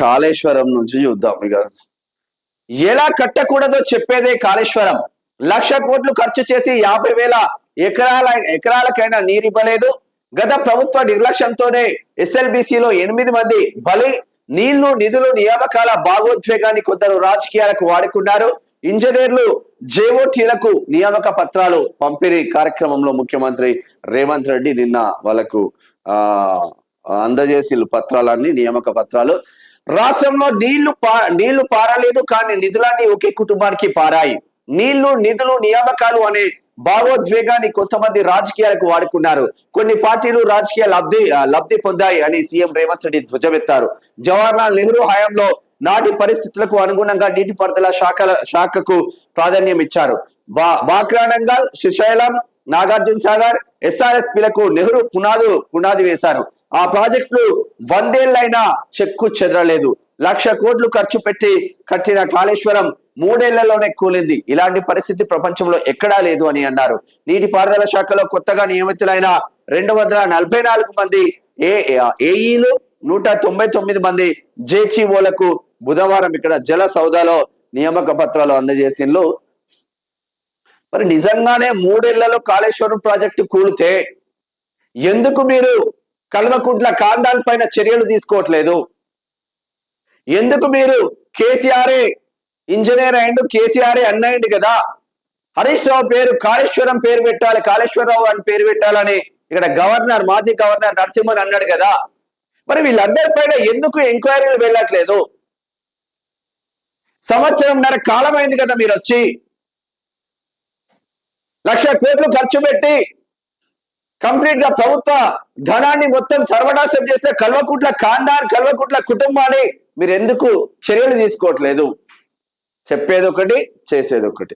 కాళేశ్వరం నుంచి చూద్దాం. ఇక ఎలా కట్టకూడదో చెప్పేదే కాళేశ్వరం. 1,00,000 కోట్లు ఖర్చు చేసి 50,000 ఎకరాలకైనా నీరివ్వలేదు. గత ప్రభుత్వ నిర్లక్ష్యంతోనే ఎస్ఎల్బిసిలో 8 మంది బలి. నీళ్లు నిధులు నియామకాల భాగోద్వేగాన్ని కొందరు రాజకీయాలకు వాడుకున్నారు. ఇంజనీర్లు జేఓటీలకు నియామక పత్రాలు పంపిణీ కార్యక్రమంలో ముఖ్యమంత్రి రేవంత్ రెడ్డి నిన్న వాళ్ళకు అందజేసి పత్రాలన్నీ నియామక పత్రాలు. రాష్ట్రంలో నీళ్లు పారలేదు, కానీ నిధులన్నీ ఒకే కుటుంబానికి పారాయి. నీళ్లు నిధులు నియామకాలు అనే భావోద్వేగాన్ని కొంతమంది రాజకీయాలకు వాడుకున్నారు. కొన్ని పార్టీలు రాజకీయ లబ్ధి పొందాయి అని సీఎం రేవంత్ రెడ్డి ధ్వజమెత్తారు. జవహర్లాల్ నెహ్రూ హయాంలో నాటి పరిస్థితులకు అనుగుణంగా నీటిపారుదల శాఖకు ప్రాధాన్యం ఇచ్చారు. బాక్రానంగల్, శ్రీశైలం, నాగార్జున సాగర్, ఎస్ఆర్ఎస్పీలకు నెహ్రూ పునాది వేశారు. ఆ ప్రాజెక్టులు 100 ఏళ్లైనా చెక్కు చెదరలేదు. 1,00,000 కోట్లు ఖర్చు పెట్టి కట్టిన కాళేశ్వరం 3 ఏళ్లలోనే కూలింది. ఇలాంటి పరిస్థితి ప్రపంచంలో ఎక్కడా లేదు అని అన్నారు. నీటిపారుదల శాఖలో కొత్తగా నియమితులైన 244 మంది ఏఈలు, 199 మంది జేచీఓలకు బుధవారం ఇక్కడ జల సౌదాలో నియామక పత్రాలు అందజేసిండ్రు. మరి నిజంగానే 3 ఏళ్లలో కాళేశ్వరం ప్రాజెక్టు కూలితే ఎందుకు మీరు కల్వకుంట్ల కాండాల పైన చర్యలు తీసుకోవట్లేదు? ఎందుకు మీరు కేసీఆర్ఏ ఇంజనీర్ అయిండు, కేసీఆర్ఏ అన్నయ్యండి కదా, హరీష్ రావు పేరు కాళేశ్వరం పేరు పెట్టాలి, కాళేశ్వరరావు అని పేరు పెట్టాలని ఇక్కడ మాజీ గవర్నర్ నరసింహన్ అన్నాడు కదా. మరి వీళ్ళందరి పైన ఎందుకు ఎంక్వైరీలు వెళ్ళట్లేదు? 1.5 సంవత్సరం కాలమైంది కదా మీరు వచ్చి. 1,00,000 కోట్లు ఖర్చు పెట్టి కంప్లీట్ గా ప్రభుత్వ ధనాన్ని మొత్తం సర్వనాశం చేస్తే కల్వకుంట్ల కుటుంబాన్ని మీరు ఎందుకు చర్యలు తీసుకోవట్లేదు? చెప్పేది ఒకటి, చేసేది ఒకటి.